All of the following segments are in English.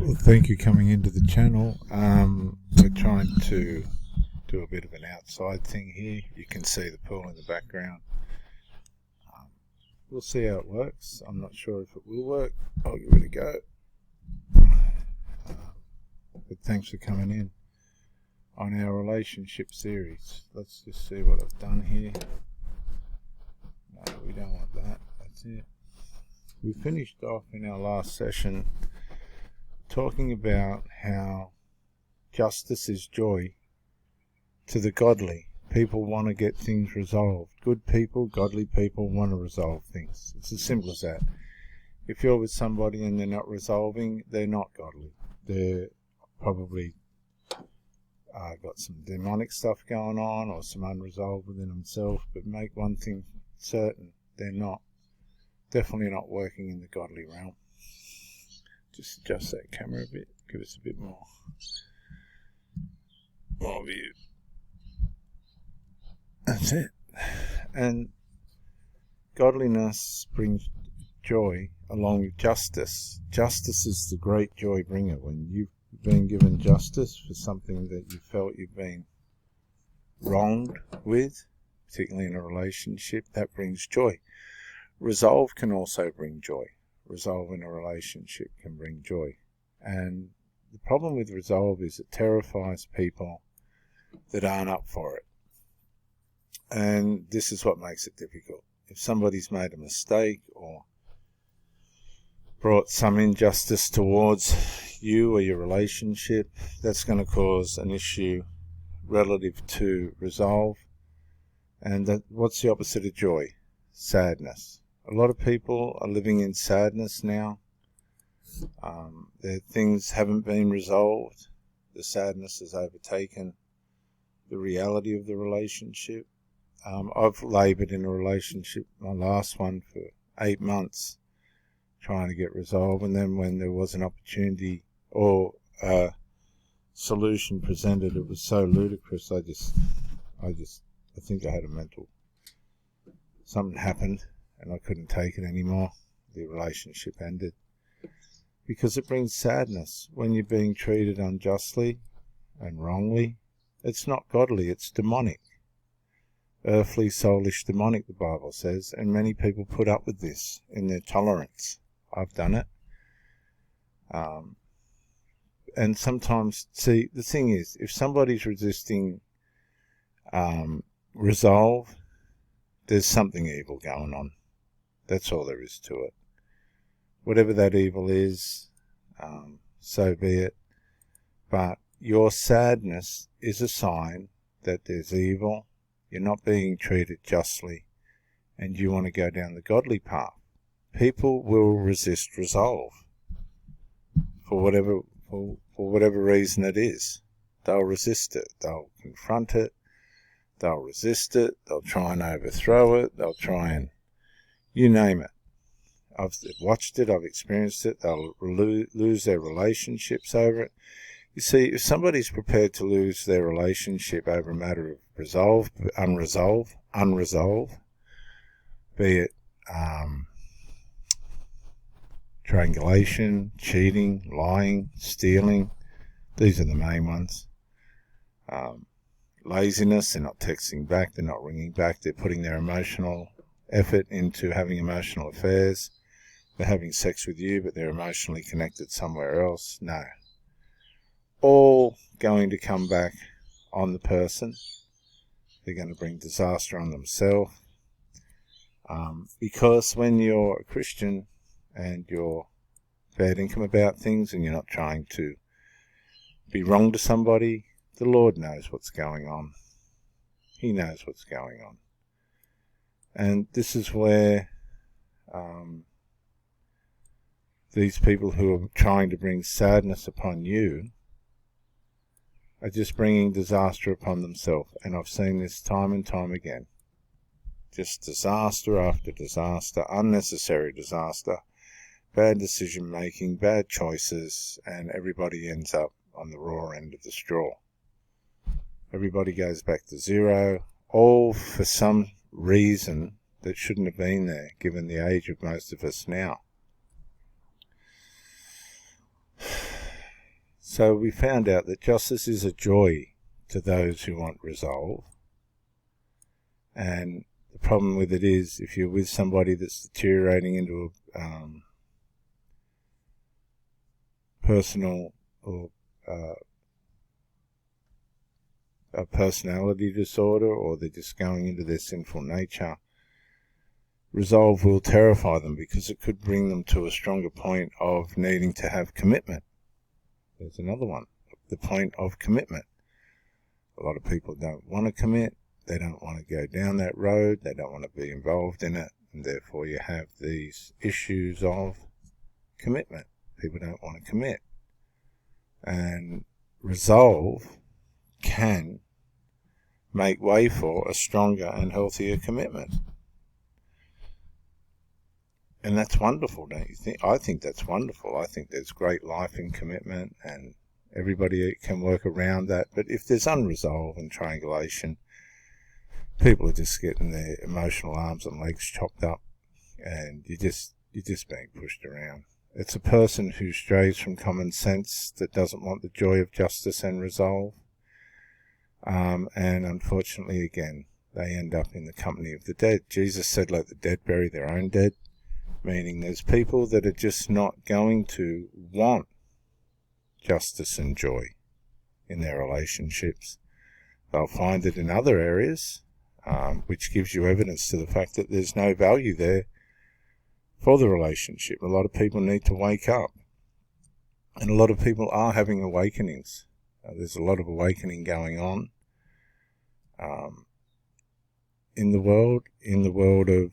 Well, thank you coming into the channel. We're trying to do a bit of an outside thing here. You can see the pool in the background. We'll see how it works. I'm not sure if it will work. I'll give it a go. But thanks for coming in on our relationship series. Let's just see what I've done here. No, we don't want that. That's it. We finished off in our last session talking about how justice is joy to the godly. People want to get things resolved. Good people, godly people want to resolve things. It's as simple as that. If you're with somebody and they're not resolving, they're not godly. They're probably got some demonic stuff going on or some unresolved within themselves. But make one thing certain, they're not. Definitely not working in the godly realm. Just adjust that camera a bit, give us a bit more view. That's it. And godliness brings joy along with justice. Justice is the great joy bringer. When you've been given justice for something that you felt you've been wronged with, particularly in a relationship, that brings joy. Resolve can also bring joy. Resolve in a relationship can bring joy. And the problem with resolve is it terrifies people that aren't up for it. And this is what makes it difficult. If somebody's made a mistake or brought some injustice towards you or your relationship, that's going to cause an issue relative to resolve. And what's the opposite of joy? Sadness. A lot of people are living in sadness now. Their things haven't been resolved. The sadness has overtaken the reality of the relationship. I've laboured in a relationship, my last one, for 8 months, trying to get resolved. And then when there was an opportunity or a solution presented, it was so ludicrous. I think I had a mental. Something happened. And I couldn't take it anymore. The relationship ended. Because it brings sadness. When you're being treated unjustly and wrongly, it's not godly, it's demonic. Earthly, soulish, demonic, the Bible says. And many people put up with this in their tolerance. I've done it. And sometimes, see, the thing is, if somebody's resisting resolve, there's something evil going on. That's all there is to it. Whatever that evil is, so be it. But your sadness is a sign that there's evil, you're not being treated justly, and you want to go down the godly path. People will resist resolve for whatever reason it is. They'll resist it. They'll confront it. They'll resist it. They'll try and overthrow it. They'll try and you name it. I've watched it, I've experienced it. They'll lose their relationships over it. You see, if somebody's prepared to lose their relationship over a matter of unresolved, be it triangulation, cheating, lying, stealing, these are the main ones. Laziness, they're not texting back, they're not ringing back, they're putting their emotional effort into having emotional affairs. They're having sex with you, but they're emotionally connected somewhere else. No. All going to come back on the person. They're going to bring disaster on themselves. Because when you're a Christian and you're fair income about things and you're not trying to be wrong to somebody, the Lord knows what's going on. He knows what's going on. And this is where these people who are trying to bring sadness upon you are just bringing disaster upon themselves. And I've seen this time and time again. Just disaster after disaster, unnecessary disaster, bad decision making, bad choices, and everybody ends up on the raw end of the straw. Everybody goes back to zero, all for some reason that shouldn't have been there, given the age of most of us now. So we found out that justice is a joy to those who want resolve. And the problem with it is, if you're with somebody that's deteriorating into a personal or a personality disorder, or they're just going into their sinful nature, resolve will terrify them, because it could bring them to a stronger point of needing to have commitment. There's another one, the point of commitment. A lot of people don't want to commit, they don't want to go down that road, they don't want to be involved in it, and therefore you have these issues of commitment. People don't want to commit. And resolve can make way for a stronger and healthier commitment. And that's wonderful, don't you think? I think that's wonderful. I think there's great life in commitment, and everybody can work around that. But if there's unresolved and triangulation, people are just getting their emotional arms and legs chopped up, and you're just being pushed around. It's a person who strays from common sense, that doesn't want the joy of justice and resolve. And unfortunately, again, they end up in the company of the dead. Jesus said, let the dead bury their own dead, meaning there's people that are just not going to want justice and joy in their relationships. They'll find it in other areas, which gives you evidence to the fact that there's no value there for the relationship. A lot of people need to wake up, and a lot of people are having awakenings. There's a lot of awakening going on in the world of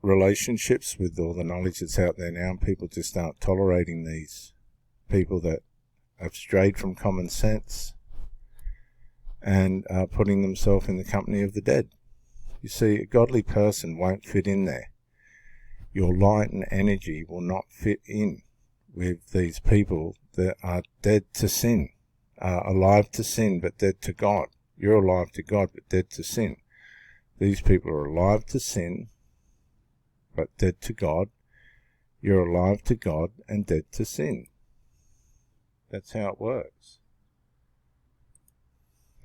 relationships, with all the knowledge that's out there now, and people just aren't tolerating these people that have strayed from common sense and are putting themselves in the company of the dead. You see, a godly person won't fit in there. Your light and energy will not fit in with these people that are dead to sin, alive to sin but dead to God. You're alive to God but dead to sin. These people are alive to sin but dead to God. You're alive to God and dead to sin. That's how it works.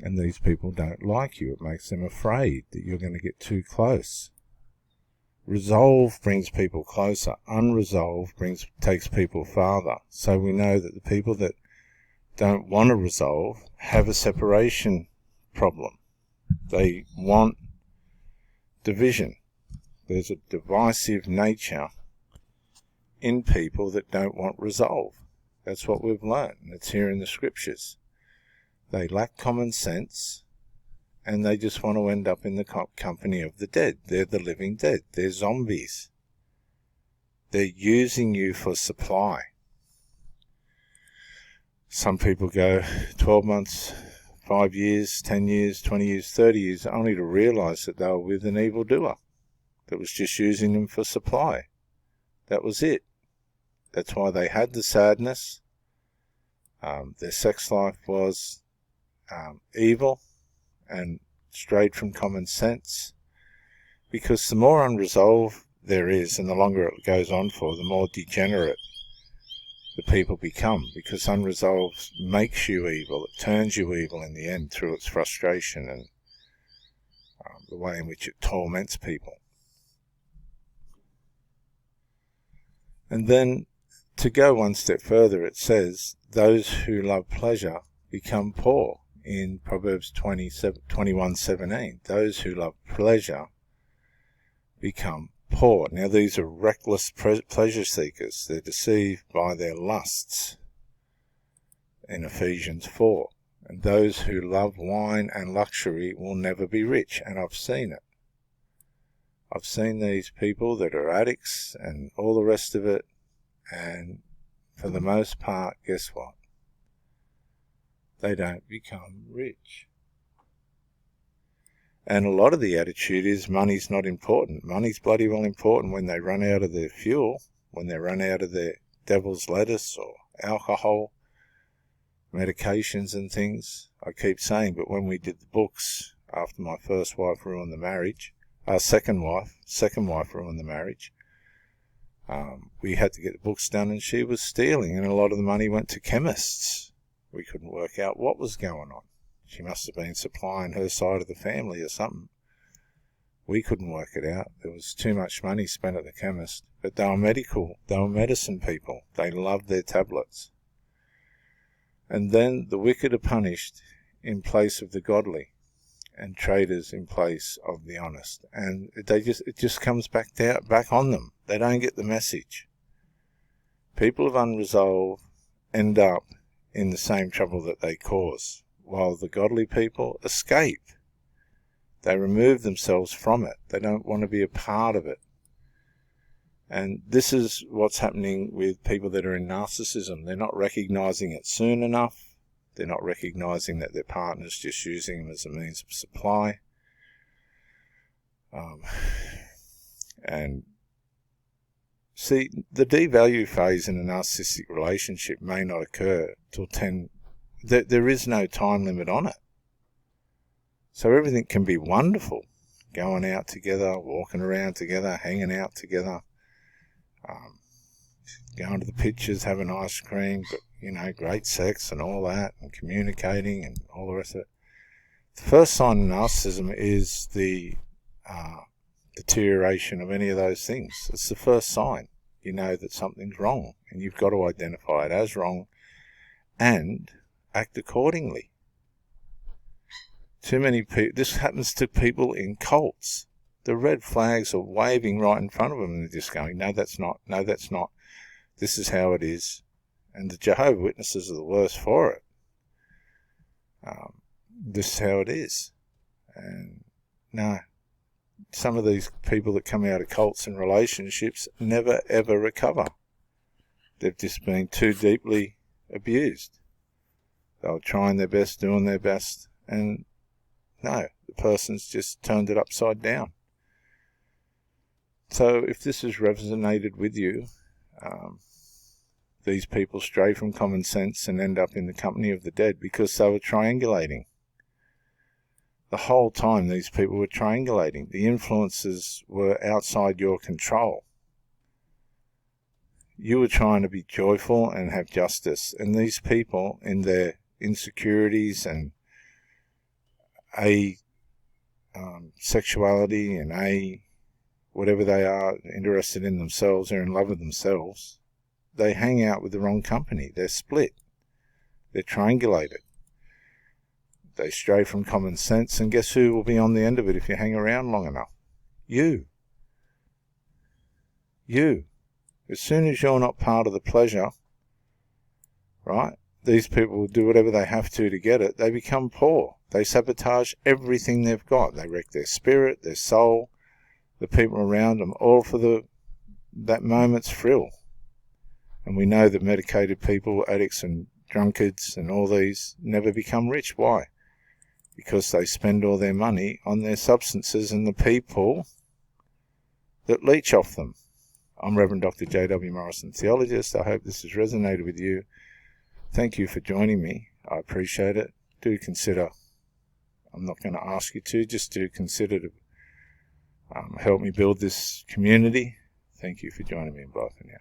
And these people don't like you. It makes them afraid that you're going to get too close. Resolve brings people closer. Unresolved takes people farther. So we know that the people that don't want to resolve have a separation problem. They want division. There's a divisive nature in people that don't want resolve. That's what we've learned. It's here in the scriptures. They lack common sense, and they just want to end up in the company of the dead. They're the living dead. They're zombies. They're using you for supply. Some people go 12 months, 5 years, 10 years, 20 years, 30 years, only to realize that they were with an evildoer that was just using them for supply. That was it. That's why they had the sadness. Their sex life was evil and strayed from common sense, because the more unresolved there is, and the longer it goes on for, the more degenerate the people become, because unresolved makes you evil. It turns you evil in the end through its frustration and the way in which it torments people. And then, to go one step further, it says, those who love pleasure become poor. In Proverbs 21:17, those who love pleasure become poor. Now, these are reckless pleasure seekers. They're deceived by their lusts in Ephesians 4. And those who love wine and luxury will never be rich. And I've seen it. I've seen these people that are addicts and all the rest of it. And for the most part, guess what? They don't become rich. And a lot of the attitude is money's not important. Money's bloody well important when they run out of their fuel, when they run out of their devil's lettuce or alcohol, medications and things. I keep saying, but when we did the books after my first wife ruined the marriage, second wife ruined the marriage, We had to get the books done, and she was stealing, and a lot of the money went to chemists. We couldn't work out what was going on. She must have been supplying her side of the family or something. We couldn't work it out. There was too much money spent at the chemist. But they were medical. They were medicine people. They loved their tablets. And then the wicked are punished in place of the godly, and traitors in place of the honest. And it just comes back on them. They don't get the message. People of unresolved end up in the same trouble that they cause, while the godly people escape. They remove themselves from it. They don't want to be a part of it. And this is what's happening with people that are in narcissism. They're not recognizing it soon enough. They're not recognizing that their partner's just using them as a means of supply. And see, the devalue phase in a narcissistic relationship may not occur till 10. There is no time limit on it. So everything can be wonderful. Going out together, walking around together, hanging out together, going to the pictures, having ice cream, but, great sex and all that, and communicating and all the rest of it. The first sign of narcissism is the deterioration of any of those things. It's the first sign. You know that something's wrong, and you've got to identify it as wrong and act accordingly. Too many people, this happens to people in cults. The red flags are waving right in front of them, and they're just going, no, that's not, no, that's not. This is how it is. And the Jehovah's Witnesses are the worst for it. This is how it is. And no, some of these people that come out of cults and relationships never ever recover. They've just been too deeply abused. They were trying their best, doing their best, and no, the person's just turned it upside down. So if this has resonated with you, these people stray from common sense and end up in the company of the dead because they were triangulating. The whole time these people were triangulating. The influences were outside your control. You were trying to be joyful and have justice, and these people, in their insecurities and sexuality and whatever they are, interested in themselves or in love with themselves, they hang out with the wrong company. They're split. They're triangulated. They stray from common sense, and guess who will be on the end of it if you hang around long enough? You. You. As soon as you're not part of the pleasure, right, these people will do whatever they have to get it. They become poor. They sabotage everything they've got. They wreck their spirit, their soul, the people around them, all for that moment's thrill. And we know that medicated people, addicts and drunkards and all these, never become rich. Why? Because they spend all their money on their substances and the people that leech off them. I'm Reverend Dr. J.W. Morrison, theologist. I hope this has resonated with you. Thank you for joining me. I appreciate it. Do consider, I'm not going to ask you to, just do consider to help me build this community. Thank you for joining me. Bye for now.